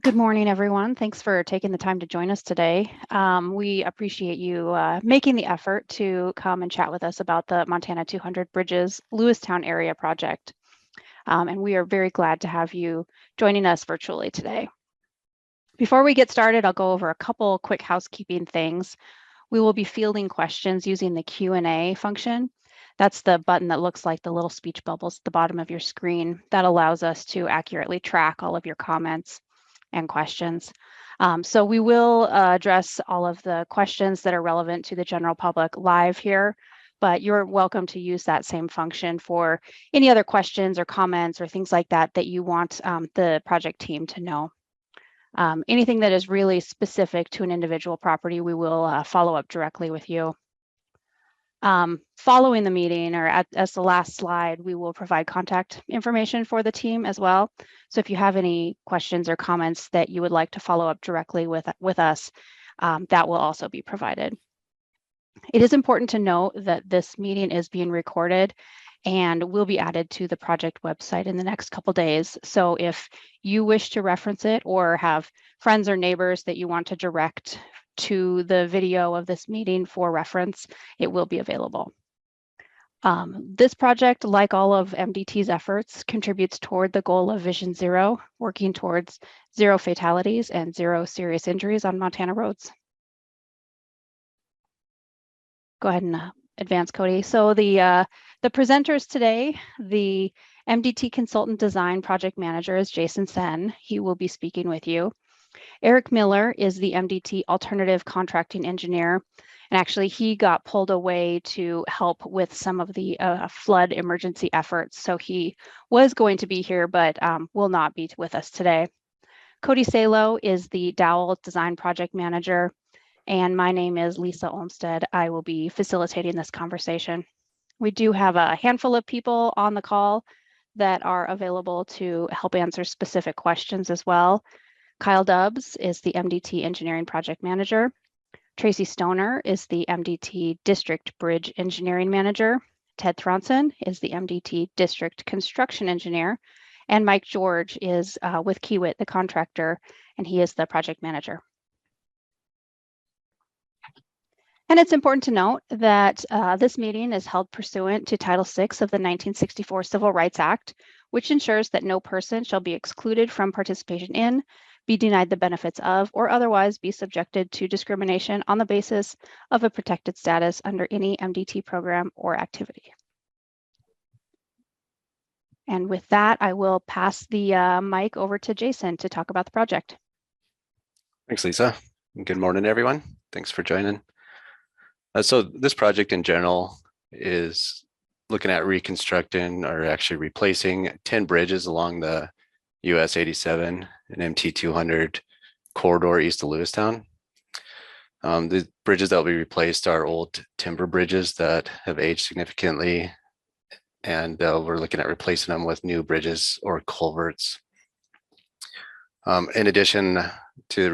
Good morning, everyone. Thanks for taking the time to join us today. We appreciate you making the effort to come and chat with us about the Montana 200 Bridges Lewistown area project. And we are very glad to have you joining us virtually today. Before we get started, I'll go over a couple quick housekeeping things. We will be fielding questions using the Q&A function. That's the button that looks like the little speech bubbles at the bottom of your screen. That allows us to accurately track all of your comments and questions. So we will address all of the questions that are relevant to the general public live here, but you're welcome to use that same function for any other questions or comments or things like that that you want the project team to know. Anything that is really specific to an individual property, we will follow up directly with you. Following the meeting, or as the last slide, we will provide contact information for the team as well. So if you have any questions or comments that you would like to follow up directly with us, that will also be provided. It is important to note that this meeting is being recorded and will be added to the project website in the next couple days. So if you wish to reference it or have friends or neighbors that you want to direct to the video of this meeting for reference, it will be available. This project, like all of MDT's efforts, contributes toward the goal of Vision Zero, working towards 0 fatalities and 0 serious injuries on Montana roads. Go ahead and advance, Cody. So the presenters today, the MDT Consultant Design Project Manager is Jason Sen. He will be speaking with you. Eric Miller is the MDT Alternative Contracting Engineer. And actually, he got pulled away to help with some of the flood emergency efforts. So he was going to be here, but will not be with us today. Cody Salo is the Dowell Design Project Manager. And my name is Lisa Olmstead. I will be facilitating this conversation. We do have a handful of people on the call that are available to help answer specific questions as well. Kyle Dubbs is the MDT Engineering Project Manager. Tracy Stoner is the MDT District Bridge Engineering Manager. Ted Thronson is the MDT District Construction Engineer. And Mike George is with Kiewit, the contractor, and he is the project manager. And it's important to note that this meeting is held pursuant to Title VI of the 1964 Civil Rights Act, which ensures that no person shall be excluded from participation in, be denied the benefits of, or otherwise be subjected to discrimination on the basis of a protected status under any MDT program or activity. And with that, I will pass the mic over to Jason to talk about the project. Thanks, Lisa. Good morning, everyone. Thanks for joining. So this project in general is looking at reconstructing, or actually replacing, 10 bridges along the US 87 and MT 200 corridor east of Lewistown. The bridges that will be replaced are old timber bridges that have aged significantly, and we're looking at replacing them with new bridges or culverts. In addition to the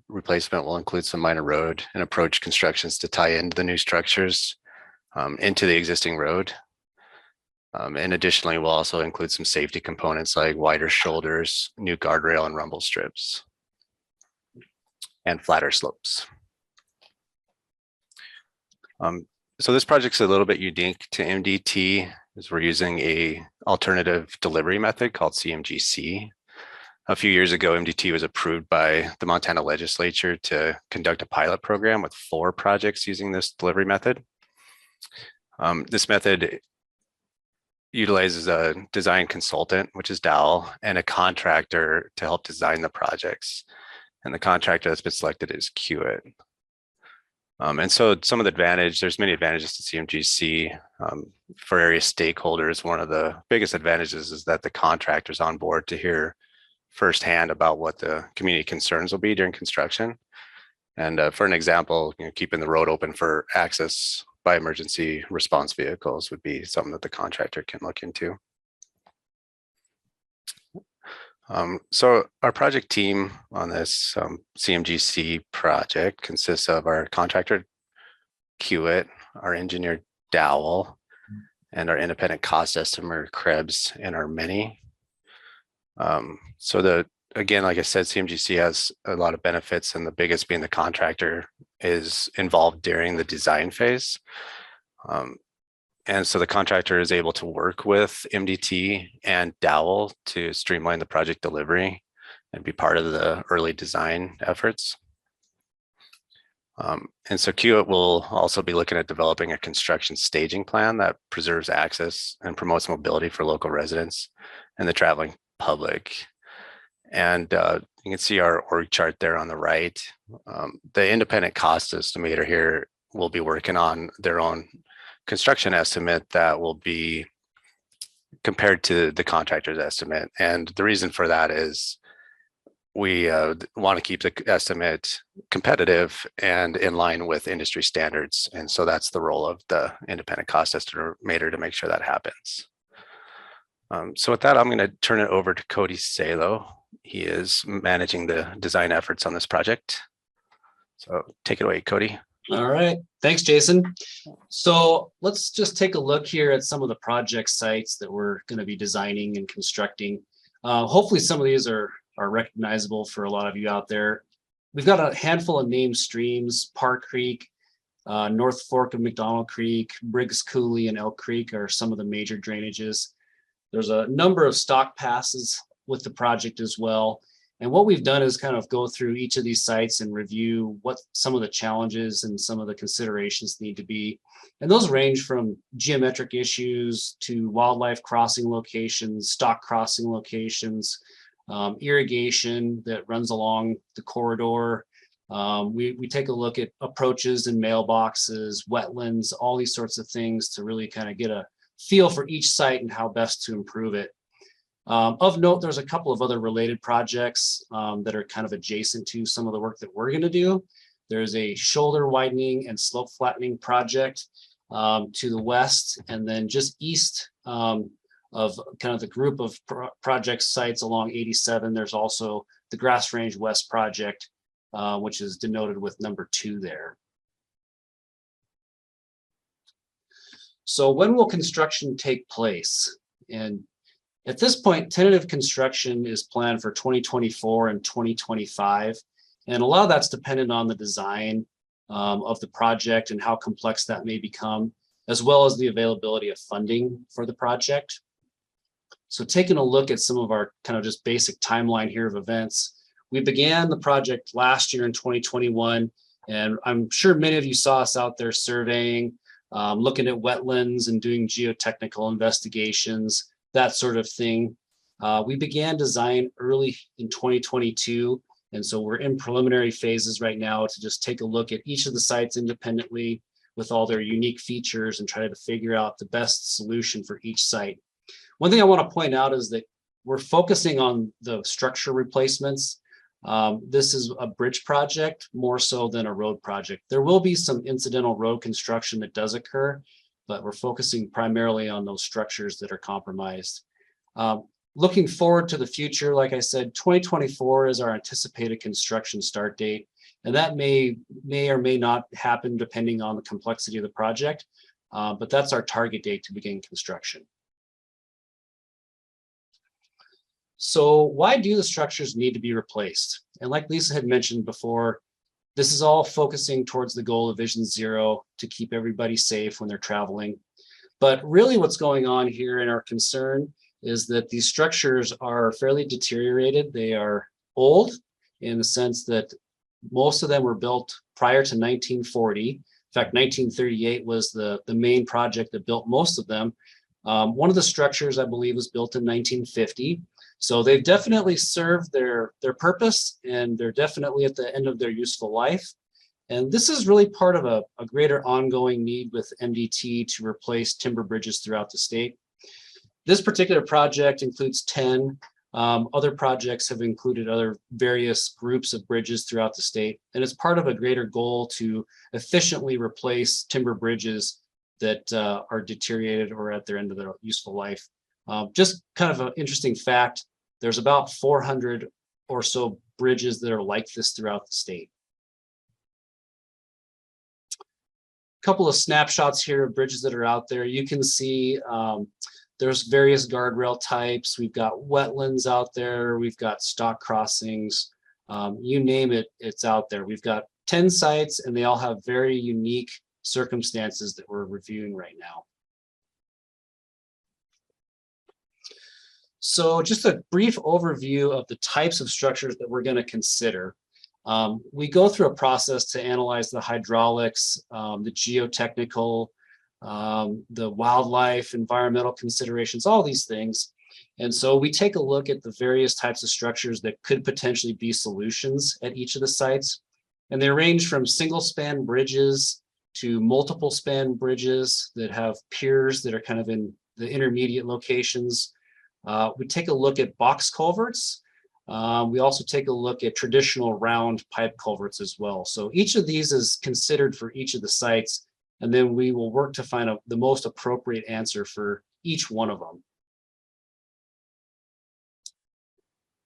replacement will include some minor road and approach constructions to tie into the new structures into the existing road. And additionally, we'll also include some safety components like wider shoulders, new guardrail and rumble strips, and flatter slopes. So this project's a little bit unique to MDT, as we're using a alternative delivery method called CMGC. A few years ago, MDT was approved by the Montana legislature to conduct a pilot program with 4 projects using this delivery method. This method utilizes a design consultant, which is Dowell, and a contractor to help design the projects. And the contractor that's been selected is Kiewit. And so some of the there's many advantages to CMGC for area stakeholders. One of the biggest advantages is that the contractor's on board to hear firsthand about what the community concerns will be during construction. And for an example, keeping the road open for access by emergency response vehicles would be something that the contractor can look into. So our project team on this CMGC project consists of our contractor Kiewit, our engineer Dowell, and our independent cost estimator Krebs and our Mini. So again, like I said, CMGC has a lot of benefits, and the biggest being the contractor is involved during the design phase. And so the contractor is able to work with MDT and Dowell to streamline the project delivery and be part of the early design efforts. And so Kiewit will also be looking at developing a construction staging plan that preserves access and promotes mobility for local residents and the traveling public. And you can see our org chart there on the right. The independent cost estimator here will be working on their own construction estimate that will be compared to the contractor's estimate. And the reason for that is we want to keep the estimate competitive and in line with industry standards. And so that's the role of the independent cost estimator to make sure that happens. So with that, I'm going to turn it over to Cody Salo. He is managing the design efforts on this project. So take it away, Cody. All right, thanks, Jason. So let's just take a look here at some of the project sites that we're going to be designing and constructing. Hopefully some of these are recognizable for a lot of you out there. We've got a handful of named streams. Park Creek, North Fork of McDonald Creek, Briggs Coulee, and Elk Creek are some of the major drainages. There's a number of stock passes with the project as well. And what we've done is kind of go through each of these sites and review what some of the challenges and some of the considerations need to be. And those range from geometric issues to wildlife crossing locations, stock crossing locations, irrigation that runs along the corridor. We take a look at approaches and mailboxes, wetlands, all these sorts of things to really kind of get a feel for each site and how best to improve it. Of note, there's a couple of other related projects that are kind of adjacent to some of the work that we're going to do. There's a shoulder widening and slope flattening project to the west, and then just east of kind of the group of project sites along 87, there's also the Grass Range West project, which is denoted with number 2 there. So when will construction take place? And at this point, tentative construction is planned for 2024 and 2025. And a lot of that's dependent on the design of the project and how complex that may become, as well as the availability of funding for the project. So taking a look at some of our kind of just basic timeline here of events, we began the project last year in 2021, and I'm sure many of you saw us out there surveying, looking at wetlands and doing geotechnical investigations, that sort of thing. We began design early in 2022, and so we're in preliminary phases right now to just take a look at each of the sites independently with all their unique features and try to figure out the best solution for each site. One thing I want to point out is that we're focusing on the structure replacements. This is a bridge project more so than a road project. There will be some incidental road construction that does occur, but we're focusing primarily on those structures that are compromised. Looking forward to the future, like I said, 2024 is our anticipated construction start date, and that may or may not happen depending on the complexity of the project, but that's our target date to begin construction. So why do the structures need to be replaced? And like Lisa had mentioned before, this is all focusing towards the goal of Vision Zero to keep everybody safe when they're traveling. But really what's going on here in our concern is that these structures are fairly deteriorated. They are old in the sense that most of them were built prior to 1940. In fact, 1938 was the main project that built most of them. One of the structures, I believe, was built in 1950. So they've definitely served their purpose, and they're definitely at the end of their useful life. And this is really part of a greater ongoing need with MDT to replace timber bridges throughout the state. This particular project includes 10. Other projects have included other various groups of bridges throughout the state. And it's part of a greater goal to efficiently replace timber bridges that are deteriorated or at their end of their useful life. Just kind of an interesting fact, there's about 400 or so bridges that are like this throughout the state. A couple of snapshots here of bridges that are out there. You can see There's various guardrail types. We've got wetlands out there. We've got stock crossings. You name it, it's out there. We've got 10 sites and they all have very unique circumstances that we're reviewing right now. So just a brief overview of the types of structures that we're going to consider. We go through a process to analyze the hydraulics, the geotechnical, the wildlife, environmental considerations, all these things. And so we take a look at the various types of structures that could potentially be solutions at each of the sites. And they range from single span bridges to multiple span bridges that have piers that are kind of in the intermediate locations. We take a look at box culverts. We also take a look at traditional round pipe culverts as well. So each of these is considered for each of the sites, and then we will work to find the most appropriate answer for each one of them.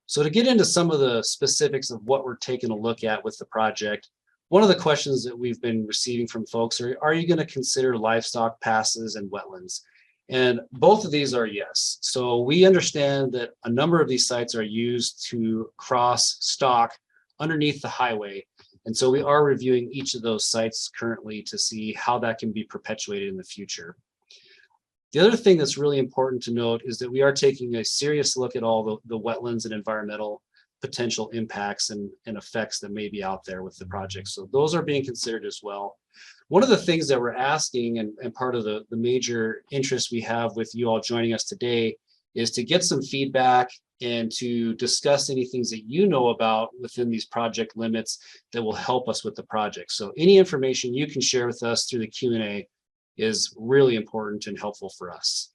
So to get into some of the specifics of what we're taking a look at with the project, one of the questions that we've been receiving from folks are you going to consider livestock passes and wetlands? And both of these are yes. So we understand that a number of these sites are used to cross stock underneath the highway. And so we are reviewing each of those sites currently to see how that can be perpetuated in the future. The other thing that's really important to note is that we are taking a serious look at all the wetlands and environmental potential impacts and effects that may be out there with the project. So those are being considered as well. One of the things that we're asking and part of the major interest we have with you all joining us today is to get some feedback and to discuss any things that you know about within these project limits that will help us with the project. So any information you can share with us through the Q&A is really important and helpful for us.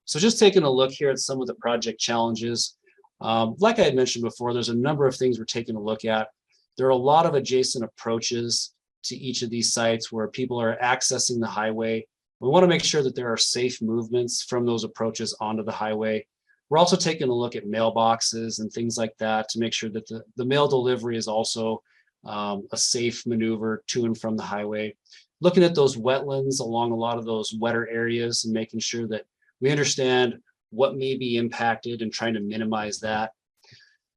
So just taking a look here at some of the project challenges. Like I had mentioned before, there's a number of things we're taking a look at. There are a lot of adjacent approaches to each of these sites where people are accessing the highway. We want to make sure that there are safe movements from those approaches onto the highway. We're also taking a look at mailboxes and things like that to make sure that the mail delivery is also a safe maneuver to and from the highway. Looking at those wetlands along a lot of those wetter areas and making sure that we understand what may be impacted and trying to minimize that.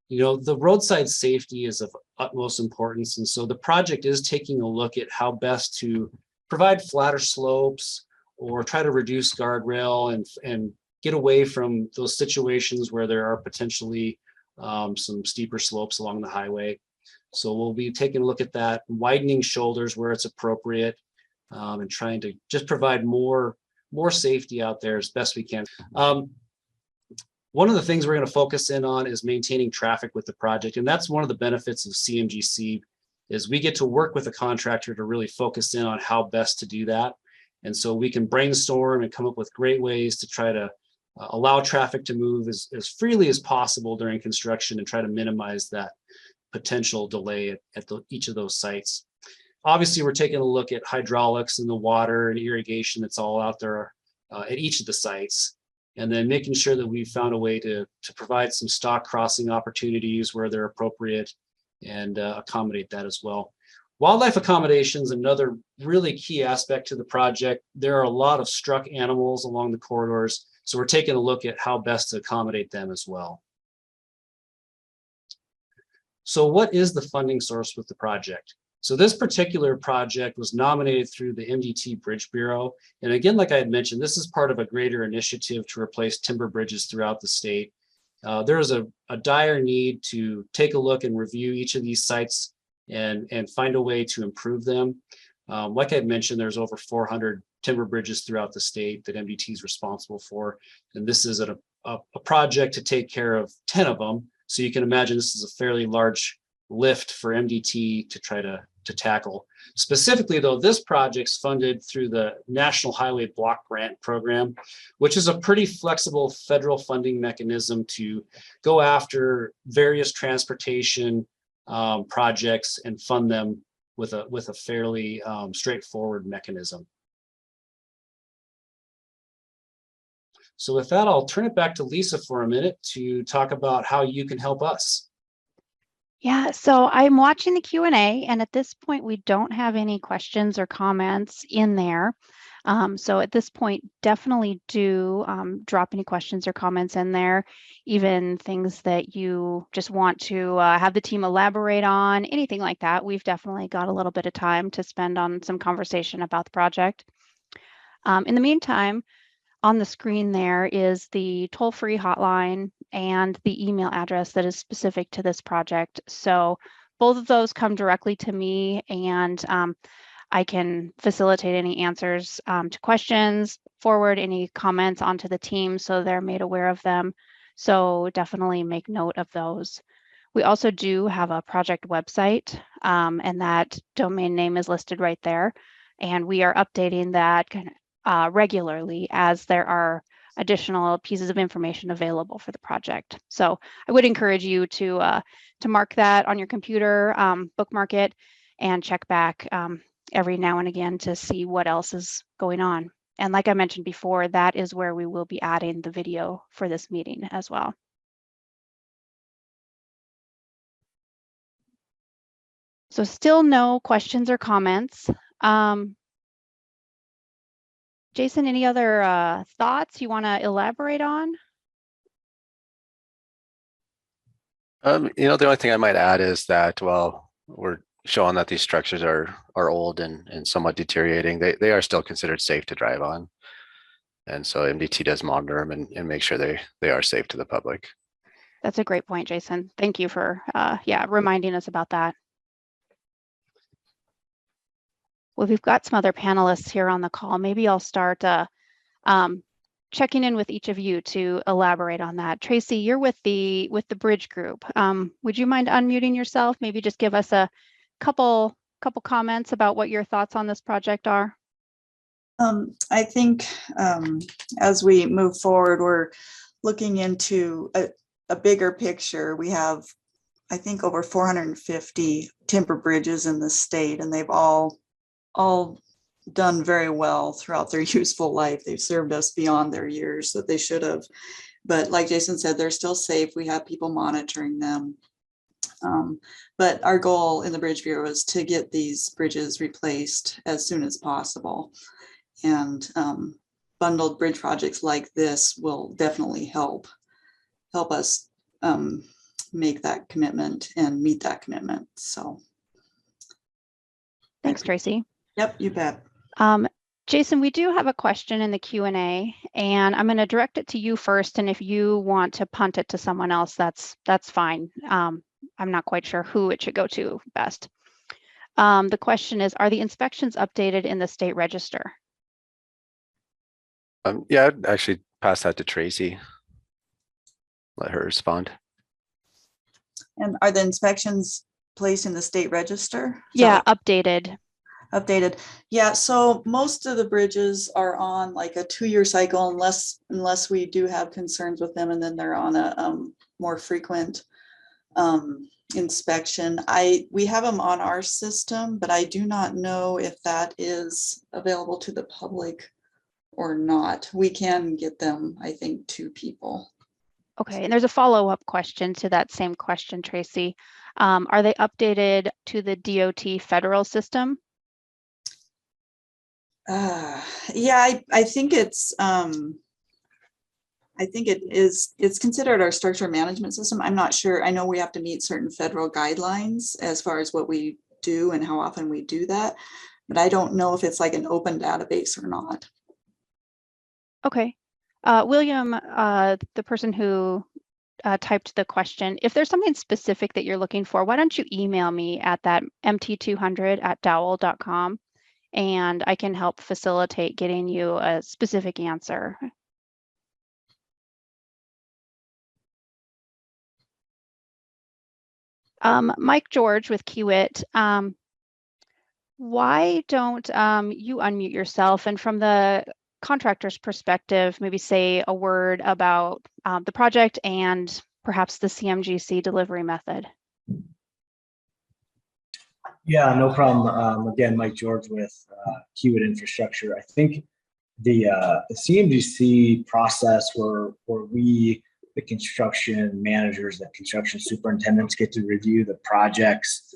You know, the roadside safety is of utmost importance. And so the project is taking a look at how best to provide flatter slopes or try to reduce guardrail and get away from those situations where there are potentially some steeper slopes along the highway. So we'll be taking a look at that, widening shoulders where it's appropriate, and trying to just provide more safety out there as best we can. One of the things we're going to focus in on is maintaining traffic with the project. And that's one of the benefits of CMGC is we get to work with a contractor to really focus in on how best to do that. And so we can brainstorm and come up with great ways to try to allow traffic to move as freely as possible during construction and try to minimize that potential delay at each of those sites. Obviously, we're taking a look at hydraulics and the water and irrigation that's all out there at each of the sites. And then making sure that we've found a way to provide some stock crossing opportunities where they're appropriate and accommodate that as well. Wildlife accommodations, another really key aspect to the project. There are a lot of struck animals along the corridors, so we're taking a look at how best to accommodate them as well. So what is the funding source with the project? So this particular project was nominated through the MDT Bridge Bureau. And again, like I had mentioned, this is part of a greater initiative to replace timber bridges throughout the state. There is a dire need to take a look and review each of these sites and find a way to improve them. Like I had mentioned, there's over 400 timber bridges throughout the state that MDT is responsible for. And this is a project to take care of 10 of them. So you can imagine this is a fairly large lift for MDT to try to tackle. Specifically though, this project's funded through the National Highway Block Grant Program, which is a pretty flexible federal funding mechanism to go after various transportation projects and fund them with a fairly straightforward mechanism. So with that, I'll turn it back to Lisa for a minute to talk about how you can help us. Yeah, so I'm watching the Q&A, and at this point, we don't have any questions or comments in there. So at this point, definitely do drop any questions or comments in there, even things that you just want to have the team elaborate on, anything like that. We've definitely got a little bit of time to spend on some conversation about the project. In the meantime, on the screen there is the toll-free hotline and the email address that is specific to this project. So both of those come directly to me, and I can facilitate any answers to questions, forward any comments onto the team so they're made aware of them. So definitely make note of those. We also do have a project website, and that domain name is listed right there. And we are updating that regularly as there are additional pieces of information available for the project. So I would encourage you to mark that on your computer, bookmark it, and check back every now and again to see what else is going on. And like I mentioned before, that is where we will be adding the video for this meeting as well. So still no questions or comments. Jason, any other thoughts you want to elaborate on? The only thing I might add is that, well, we're showing that these structures are old and somewhat deteriorating. They are still considered safe to drive on. And so MDT does monitor them and make sure they are safe to the public. That's a great point, Jason. Thank you for reminding us about that. Well, we've got some other panelists here on the call. Maybe I'll start checking in with each of you to elaborate on that. Tracy, you're with the Bridge Group. Would you mind unmuting yourself? Maybe just give us a couple comments about what your thoughts on this project are. I think as we move forward, we're looking into a bigger picture. We have, I think, over 450 timber bridges in the state, and they've all done very well throughout their useful life. They've served us beyond their years that they should have. But like Jason said, they're still safe. We have people monitoring them. But our goal in the Bridge Bureau is to get these bridges replaced as soon as possible. And bundled bridge projects like this will definitely help us make that commitment and meet that commitment. So. Thanks, Tracy. Yep, you bet. Jason, we do have a question in the Q&A, and I'm going to direct it to you first. And if you want to punt it to someone else, that's fine. I'm not quite sure who it should go to best. The question is, are the inspections updated in the state register? Yeah, I'd actually pass that to Tracy. Let her respond. And are the inspections placed in the state register? Yeah, updated. Updated. Yeah, so most of the bridges are on like a 2-year cycle unless we do have concerns with them, and then they're on a more frequent inspection. We have them on our system, but I do not know if that is available to the public or not. We can get them, I think, to people. Okay, and there's a follow-up question to that same question, Tracy. Are they updated to the DOT federal system? Yeah, I think it's it's considered our structure management system. I'm not sure. I know we have to meet certain federal guidelines as far as what we do and how often we do that, but I don't know if it's like an open database or not. Okay. William, the person who typed the question, if there's something specific that you're looking for, why don't you email me at that mt200@dowel.com, and I can help facilitate getting you a specific answer. Mike George with Kiewit, why don't you unmute yourself, and from the contractor's perspective, maybe say a word about the project and perhaps the CMGC delivery method? Yeah, no problem. Again, Mike George with Kiewit Infrastructure. I think the CMGC process where we, the construction managers, the construction superintendents, get to review the projects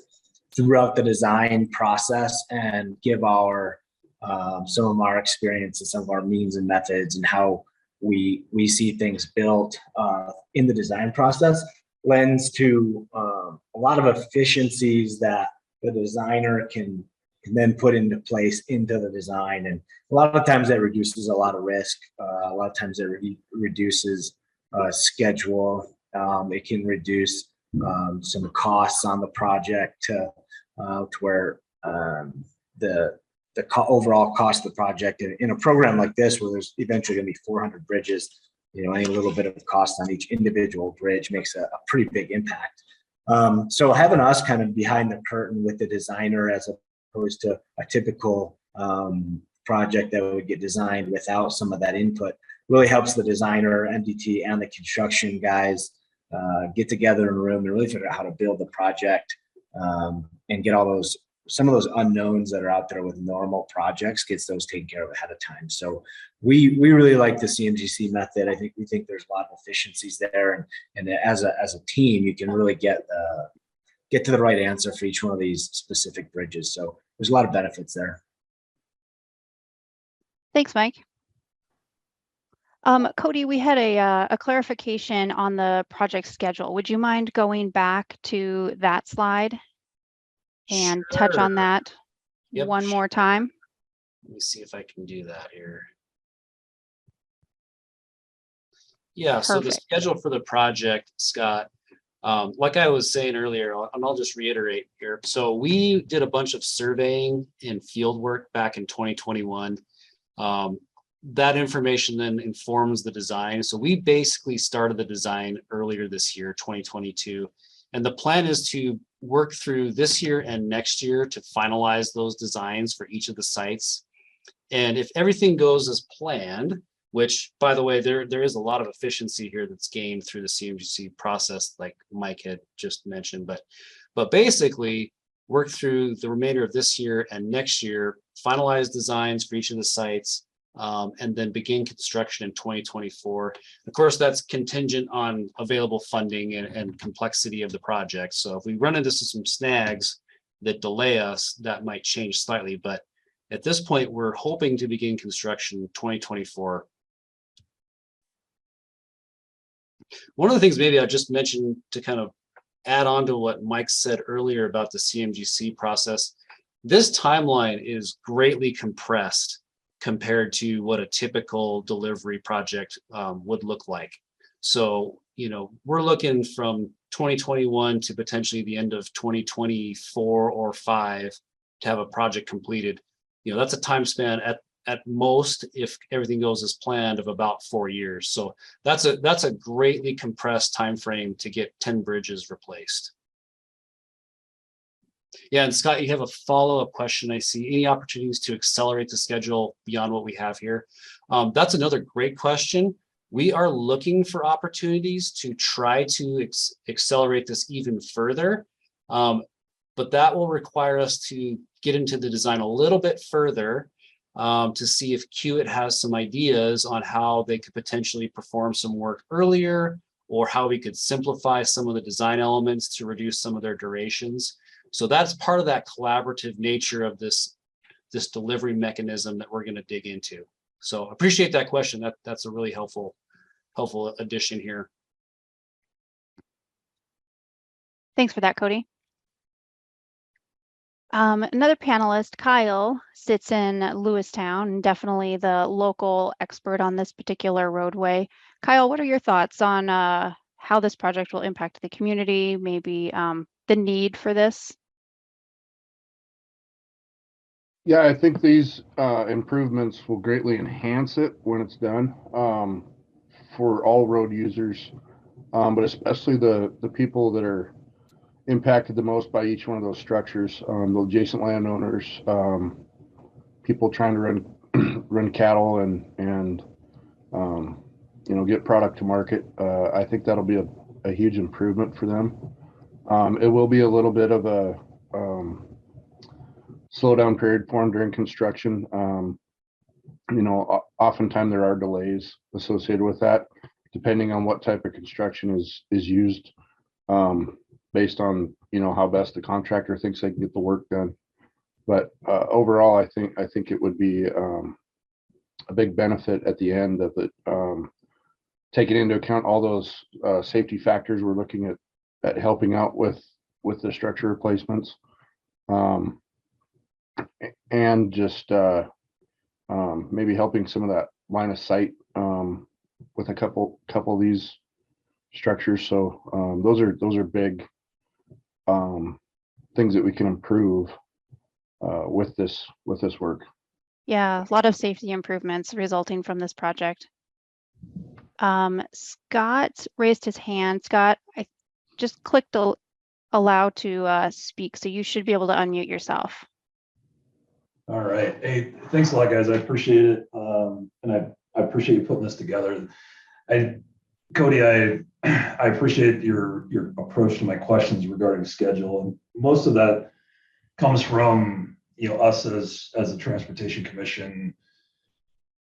throughout the design process and give our some of our experience and some of our means and methods and how we see things built in the design process lends to a lot of efficiencies that the designer can then put into place into the design. And a lot of times that reduces a lot of risk. A lot of times it reduces schedule. It can reduce some costs on the project to where the overall cost of the project in a program like this, where there's eventually going to be 400 bridges, any little bit of cost on each individual bridge makes a pretty big impact. So having us kind of behind the curtain with the designer as opposed to a typical project that would get designed without some of that input really helps the designer, MDT, and the construction guys get together in a room and really figure out how to build the project and get some of those unknowns that are out there with normal projects, gets those taken care of ahead of time. So we really like the CMGC method. We think there's a lot of efficiencies there, and as a team, you can really get to the right answer for each one of these specific bridges. So there's a lot of benefits there. Thanks, Mike. Cody, we had a clarification on the project schedule. Would you mind going back to that slide and touch on that one more time? Let me see if I can do that here. Yeah, so the schedule for the project, Scott, like I was saying earlier, and I'll just reiterate here. So we did a bunch of surveying and field work back in 2021. That information then informs the design. So we basically started the design earlier this year, 2022. And the plan is to work through this year and next year to finalize those designs for each of the sites. And if everything goes as planned, which, by the way, there is a lot of efficiency here that's gained through the CMGC process, like Mike had just mentioned. But basically, work through the remainder of this year and next year, finalize designs for each of the sites, and then begin construction in 2024. Of course, that's contingent on available funding and complexity of the project. So if we run into some snags that delay us, that might change slightly. But at this point, we're hoping to begin construction in 2024. One of the things maybe I just mentioned to kind of add on to what Mike said earlier about the CMGC process, this timeline is greatly compressed compared to what a typical delivery project would look like. So, we're looking from 2021 to potentially the end of 2024 or 5 to have a project completed. That's a time span at most, if everything goes as planned, of about 4 years. So that's a greatly compressed time frame to get 10 bridges replaced. Yeah, and Scott, you have a follow-up question. I see any opportunities to accelerate the schedule beyond what we have here. That's another great question. We are looking for opportunities to try to accelerate this even further, but that will require us to get into the design a little bit further to see if Kiewit has some ideas on how they could potentially perform some work earlier, or how we could simplify some of the design elements to reduce some of their durations. So that's part of that collaborative nature of this delivery mechanism that we're going to dig into. So appreciate that question. That's a really helpful addition here. Thanks for that, Cody. Another panelist, Kyle, sits in Lewistown, and definitely the local expert on this particular roadway. Kyle, what are your thoughts on how this project will impact the community, maybe the need for this? Yeah, I think these improvements will greatly enhance it when it's done for all road users, but especially the people that are impacted the most by each one of those structures, the adjacent landowners, people trying to run cattle and get product to market. I think that'll be a huge improvement for them. It will be a little bit of a slowdown period for them during construction. Oftentimes there are delays associated with that, depending on what type of construction is used, based on how best the contractor thinks they can get the work done. But overall, I think it would be a big benefit at the end of it, taking into account all those safety factors we're looking at helping out with the structure replacements, and just maybe helping some of that line of sight with a couple of these structures. So those are big things that we can improve with this work. Yeah, a lot of safety improvements resulting from this project. Scott raised his hand. Scott, I just clicked allow to speak, so you should be able to unmute yourself. All right. Hey, thanks a lot, guys. I appreciate it. And I appreciate you putting this together. Cody, I appreciate your approach to my questions regarding schedule. And most of that comes from, us as a Transportation Commission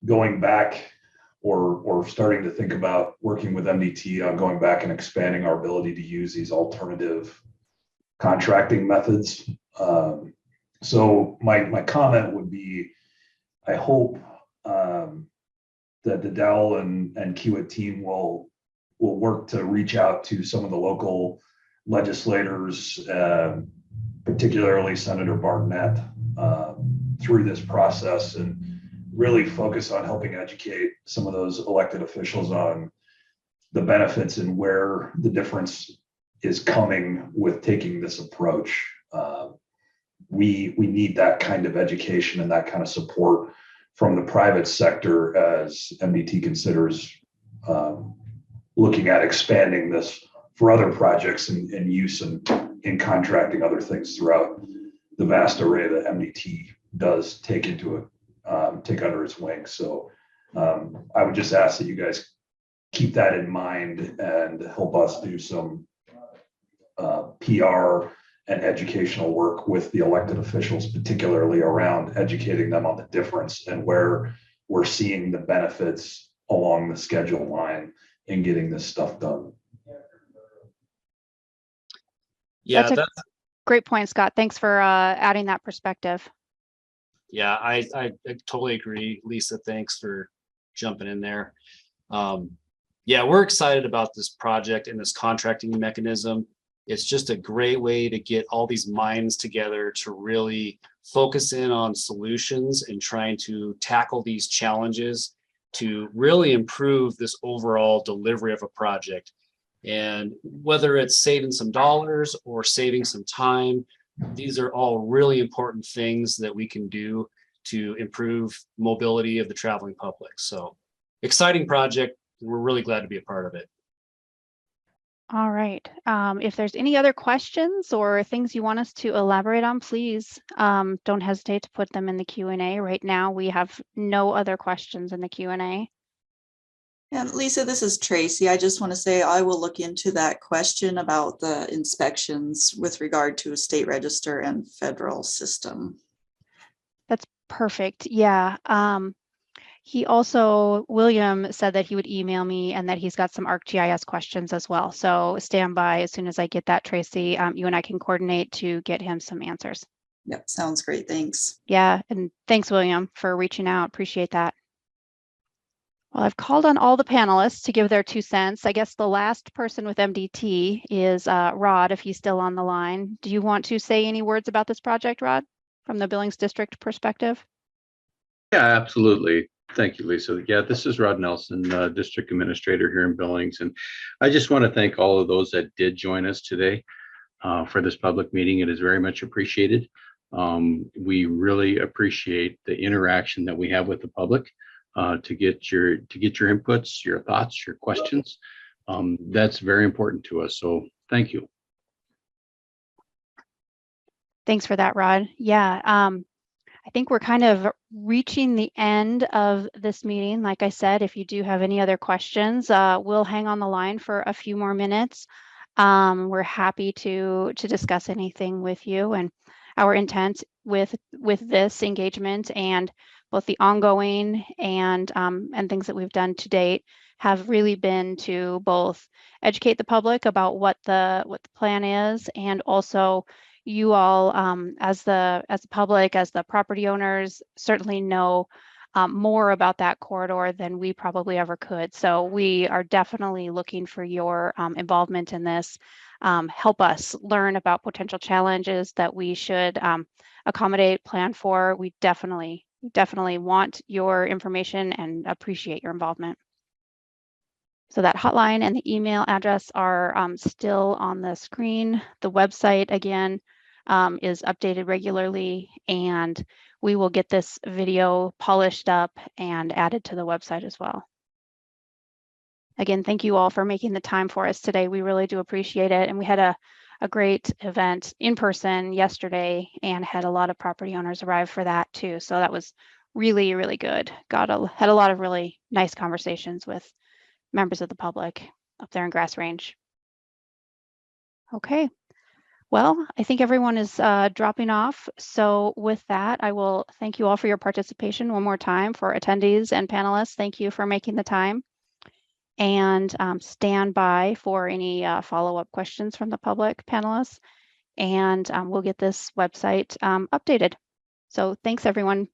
going back or starting to think about working with MDT on going back and expanding our ability to use these alternative contracting methods. So my comment would be, I hope that the Dowell and Kiewit team will work to reach out to some of the local legislators, particularly Senator Barnett, through this process, and really focus on helping educate some of those elected officials on the benefits and where the difference is coming with taking this approach. We need that kind of education and that kind of support from the private sector as MDT considers looking at expanding this for other projects and use in contracting other things throughout the vast array that MDT does take under its wing. So I would just ask that you guys keep that in mind and help us do some PR and educational work with the elected officials, particularly around educating them on the difference and where we're seeing the benefits along the schedule line in getting this stuff done. Yeah, That's a great point, Scott. Thanks for adding that perspective. yeah, I totally agree. Lisa, thanks for jumping in there. Yeah, we're excited about this project and this contracting mechanism. It's just a great way to get all these minds together to really focus in on solutions and trying to tackle these challenges to really improve this overall delivery of a project. And whether it's saving some dollars or saving some time, these are all really important things that we can do to improve mobility of the traveling public. So exciting project. We're really glad to be a part of it. All right. If there's any other questions or things you want us to elaborate on, please don't hesitate to put them in the Q&A. Right now, we have no other questions in the Q&A. And Lisa, this is Tracy. I just want to say I will look into that question about the inspections with regard to a state register and federal system. That's perfect. Yeah. William said that he would email me and that he's got some ArcGIS questions as well. So stand by. As soon as I get that, Tracy, you and I can coordinate to get him some answers. Yep, sounds great. Thanks. Yeah, and thanks, William, for reaching out. Appreciate that. Well, I've called on all the panelists to give their 2 cents. I guess the last person with MDT is Rod, if he's still on the line. Do you want to say any words about this project, Rod, from the Billings District perspective? Yeah, absolutely. Thank you, Lisa. Yeah, this is Rod Nelson, District Administrator here in Billings. And I just want to thank all of those that did join us today for this public meeting. It is very much appreciated. We really appreciate the interaction that we have with the public to get your inputs, your thoughts, your questions. That's very important to us. So thank you. Thanks for that, Rod. Yeah. I think we're kind of reaching the end of this meeting. Like I said, if you do have any other questions, we'll hang on the line for a few more minutes. We're happy to discuss anything with you, and our intent with this engagement and both the ongoing and things that we've done to date have really been to both educate the public about what the plan is and also you all, as the public, as the property owners, certainly know more about that corridor than we probably ever could. So we are definitely looking for your involvement in this. Help us learn about potential challenges that we should accommodate, plan for. We definitely want your information and appreciate your involvement. So that hotline and the email address are still on the screen. The website, again, is updated regularly, and we will get this video polished up and added to the website as well. Again, thank you all for making the time for us today. We really do appreciate it. And we had a great event in person yesterday and had a lot of property owners arrive for that too. So that was really, really good. Had a lot of really nice conversations with members of the public up there in Grass Range. Okay. Well, I think everyone is dropping off. So with that, I will thank you all for your participation one more time. For attendees and panelists, thank you for making the time. And stand by for any follow-up questions from the public panelists. And we'll get this website updated. So thanks, everyone.